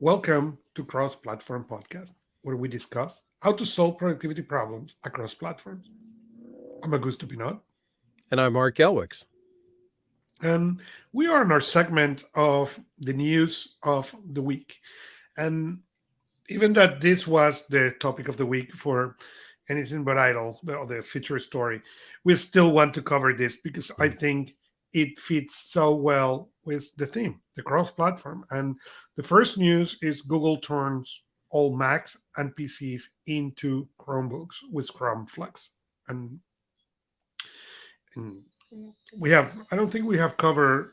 Welcome to Cross Platform Podcast, where we discuss how to solve productivity problems across platforms. I'm Augusto Pinaud, And I'm Art Gelwicks. and we are in our segment of the news of the week. And even that this was the topic of the week for Anything But Idle, the feature story, we still want to cover this because I think it fits so well with the theme, the cross platform. And the first news is Google turns all Macs and PCs into Chromebooks with Chrome Flex. And we have, I don't think we have covered,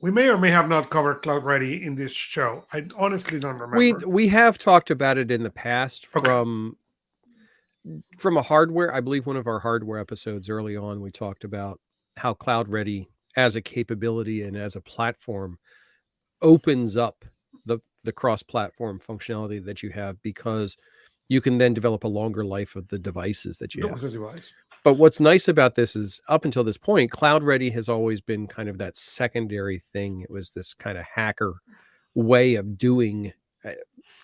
we may or may have not covered Cloud Ready in this show. I honestly don't We remember. we have talked about it in the past Okay. from a hardware. I believe one of our hardware episodes early on we talked about how Cloud Ready as a capability and as a platform opens up the cross-platform functionality that you have because you can then develop a longer life of the devices that you That have. was a device. But what's nice about this is up until this point, Cloud Ready has always been kind of that secondary thing. It was this kind of hacker way of doing,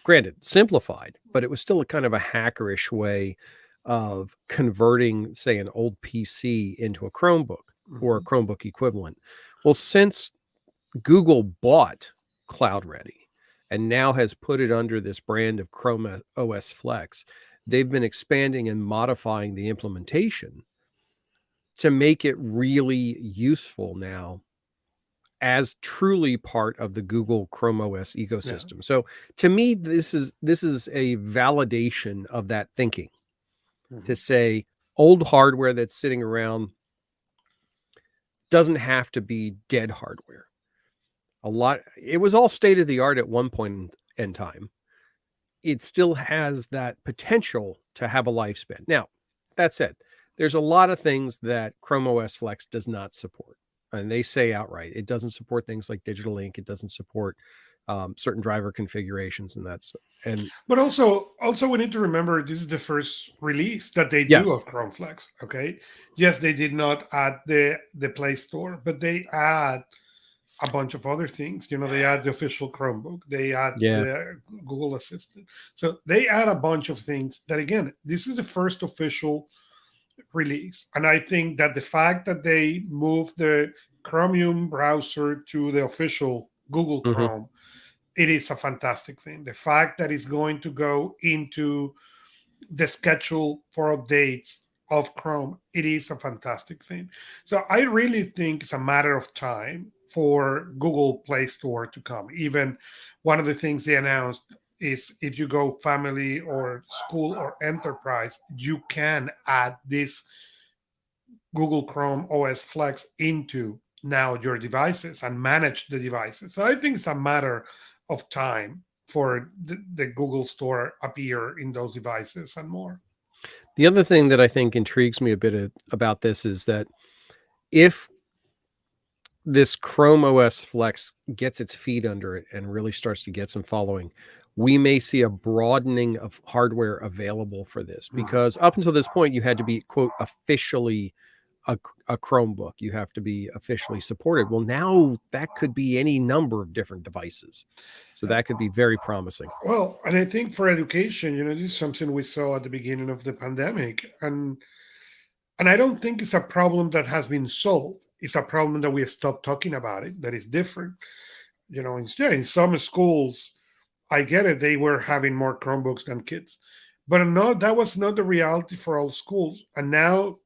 granted, simplified, but it was still a kind of a hackerish way of converting, say, an old PC into a Chromebook or a Chromebook equivalent. Well, since Google bought Cloud Ready and now has put it under this brand of Chrome OS Flex, they've been expanding and modifying the implementation to make it really useful now as truly part of the Google Chrome OS ecosystem. Yeah. So to me, this is a validation of that thinking to say old hardware that's sitting around doesn't have to be dead hardware. It was all state of the art at one point in time. It still has that potential to have a lifespan. Now, that said, there's a lot of things that Chrome OS Flex does not support. And they say outright, it doesn't support things like digital ink. It doesn't support certain driver configurations, but also we need to remember this is the first release that they do yes, of Chrome Flex. Okay, yes, they did not add the Play Store, but they add a bunch of other things. They add the official Chromebook, they add the Google Assistant, so they add a bunch of things. That again, this is the first official release, and I think that the fact that they moved the Chromium browser to the official Google Chrome, it is a fantastic thing. The fact that it's going to go into the schedule for updates of Chrome, it is a fantastic thing. So I really think it's a matter of time for Google Play Store to come. Even one of the things they announced is if you go family or school or enterprise, you can add this Google Chrome OS Flex into now your devices and manage the devices. So I think it's a matter of time for the Google Store appear in those devices and more. The other thing that I think intrigues me a bit about this is that if this Chrome OS Flex gets its feet under it and really starts to get some following, we may see a broadening of hardware available for this, because up until this point, you had to be, quote, officially a Chromebook. You have to be officially supported. Well, now that could be any number of different devices. So that could be very promising. Well, and I think for education, this is something we saw at the beginning of the pandemic. And I don't think it's a problem that has been solved. It's a problem that we stopped talking about it, that is different. Instead, in some schools, I get it, they were having more Chromebooks than kids. But no, that was not the reality for all schools. And now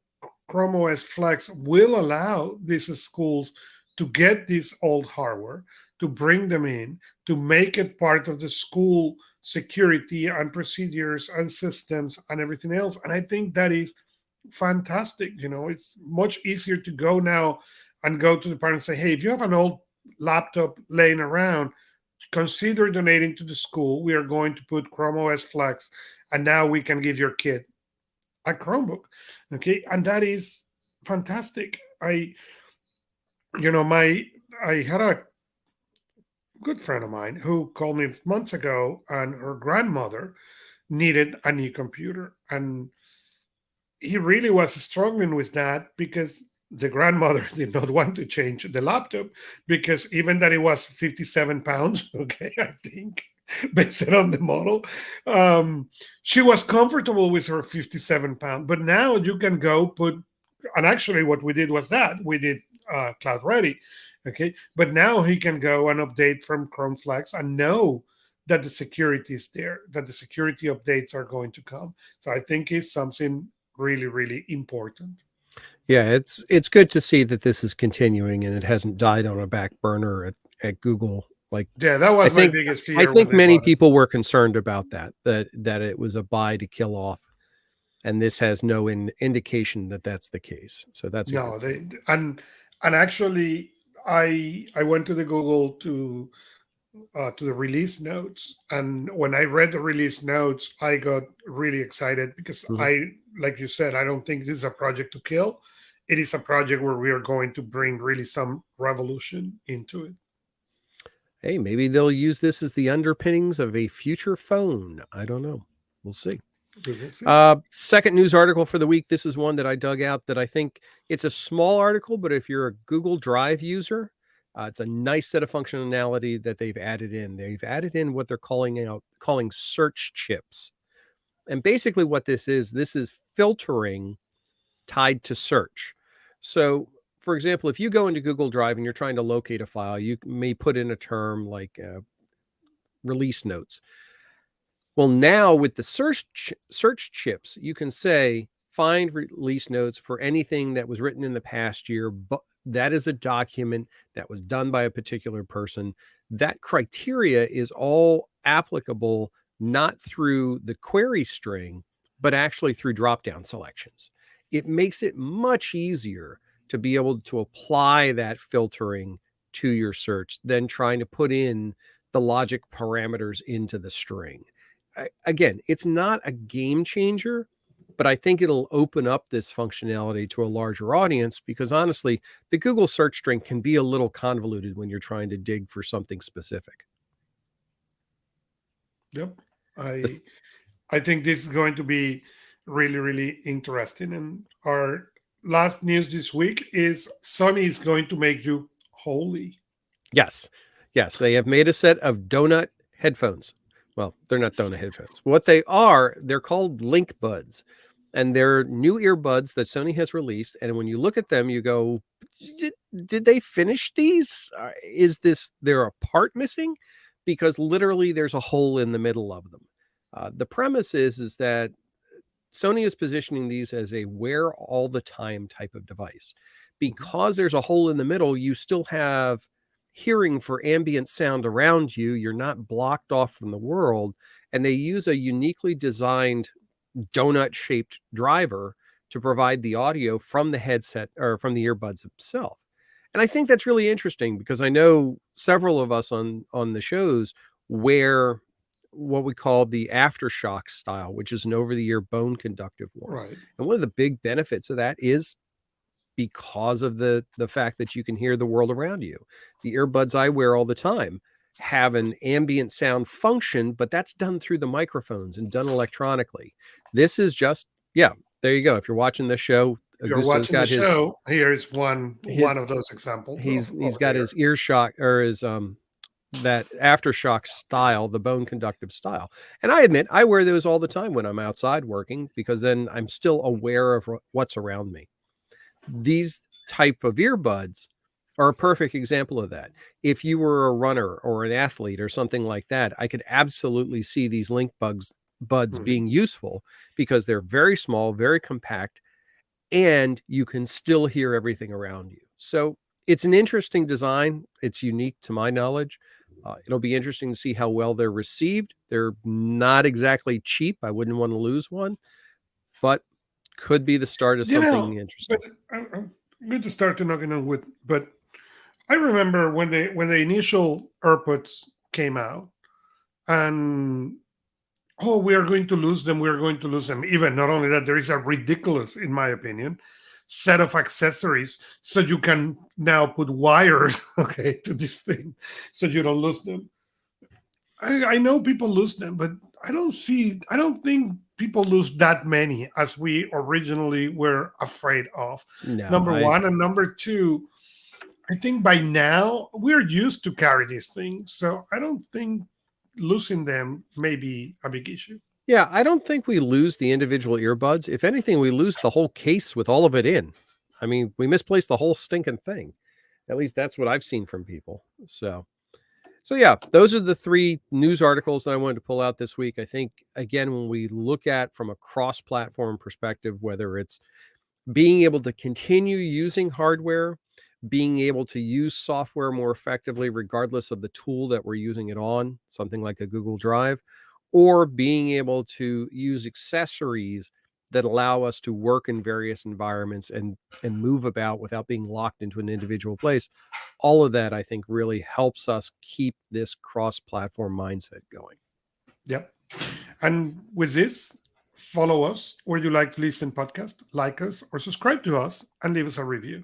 Chrome OS Flex will allow these schools to get this old hardware, to bring them in, to make it part of the school security and procedures and systems and everything else. And I think that is fantastic. It's much easier to go now and go to the parents and say, hey, if you have an old laptop laying around, consider donating to the school. We are going to put Chrome OS Flex, and now we can give your kid a Chromebook. Okay, and that is fantastic. I had a good friend of mine who called me months ago, and her grandmother needed a new computer, and he really was struggling with that because the grandmother did not want to change the laptop, because even that it was 57 pounds, okay, I think based on the model. She was comfortable with her 57 pound, but now you can go put, and actually what we did was that we did Cloud Ready. Okay. But now he can go and update from Chrome Flex and know that the security is there, that the security updates are going to come. So I think it's something really, really important. Yeah, it's good to see that this is continuing and it hasn't died on a back burner at Google. Like, Yeah, that I was my think biggest I fear when think they many bought it. people were concerned about that it was a buy to kill off, and this has no indication that that's the case. So that's a good No, thing. and actually, I went to the Google to the release notes, and when I read the release notes, I got really excited because Mhm. I, like you said, I don't think this is a project to kill. It is a project where we are going to bring really some revolution into it. Hey, maybe they'll use this as the underpinnings of a future phone. I don't know. We'll see. We will see. Second news article for the week. This is one that I dug out that I think it's a small article, but if you're a Google Drive user, it's a nice set of functionality that they've added in. They've added in what they're calling search chips. And basically what this is filtering tied to search. So, for example, if you go into Google Drive and you're trying to locate a file, you may put in a term like release notes. Well, now with the search chips, you can say find release notes for anything that was written in the past year, but that is a document that was done by a particular person. That criteria is all applicable not through the query string, but actually through drop-down selections. It makes it much easier to be able to apply that filtering to your search than trying to put in the logic parameters into the string. Again, it's not a game changer, but I think it'll open up this functionality to a larger audience because honestly, the Google search string can be a little convoluted when you're trying to dig for something specific. Yep. The, I think this is going to be really, really interesting. And our last news this week is Sony is going to make you holy. yes, yes, they have made a set of donut headphones. Well, they're not donut headphones. What they are, they're called Link Buds. And they're new earbuds that Sony has released. And when you look at them, you go, did they finish these? Is there a part missing? Because literally there's a hole in the middle of them. The premise is that Sony is positioning these as a wear all the time type of device. Because there's a hole in the middle, you still have hearing for ambient sound around you. You're not blocked off from the world. And they use a uniquely designed donut shaped driver to provide the audio from the headset or from the earbuds itself. And I think that's really interesting because I know several of us on the shows wear what we call the aftershock style, which is an over the ear bone conductive one. Right. And one of the big benefits of that is because of the fact that you can hear the world around you. The earbuds I wear all the time have an ambient sound function, but that's done through the microphones and done electronically. This is just, yeah, there you go. If you're watching this show, If you're Augusto's watching the got show, here is one his of those examples he's of got there. his ear shock or his that aftershock style, the bone conductive style. And I admit I wear those all the time when I'm outside working because then I'm still aware of what's around me. These type of earbuds are a perfect example of that. If you were a runner or an athlete or something like that, I could absolutely see these buds being useful because they're very small, very compact, and you can still hear everything around you. So it's an interesting design. It's unique to my knowledge. It'll be interesting to see how well they're received. They're not exactly cheap. I wouldn't want to lose one, but could be the start of something interesting. But I'm going to start to knocking on wood. But I remember when the initial AirPods came out, and oh, we are going to lose them. We are going to lose them. Even not only that, there is a ridiculous, in my opinion, set of accessories so you can now put wires, okay, to this thing, so you don't lose them. I know people lose them, but I don't think people lose that many as we originally were afraid of. No, Number one. And number two, I think by now we're used to carry these things. So I don't think losing them may be a big issue. Yeah, I don't think we lose the individual earbuds. If anything, we lose the whole case with all of it in. I mean, we misplace the whole stinking thing. At least that's what I've seen from people. So yeah, those are the 3 news articles that I wanted to pull out this week. I think, again, when we look at from a cross-platform perspective, whether it's being able to continue using hardware, being able to use software more effectively, regardless of the tool that we're using it on, something like a Google Drive, or being able to use accessories that allow us to work in various environments and move about without being locked into an individual place. All of that, I think, really helps us keep this cross-platform mindset going. Yep. And with this, follow us where you like to listen podcast, like us, or subscribe to us and leave us a review.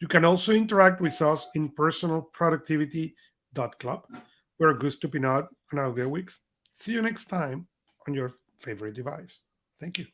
You can also interact with us in personalproductivity.club. We're Augusto Pinaud and Art Gelwicks. See you next time on your favorite device. Thank you.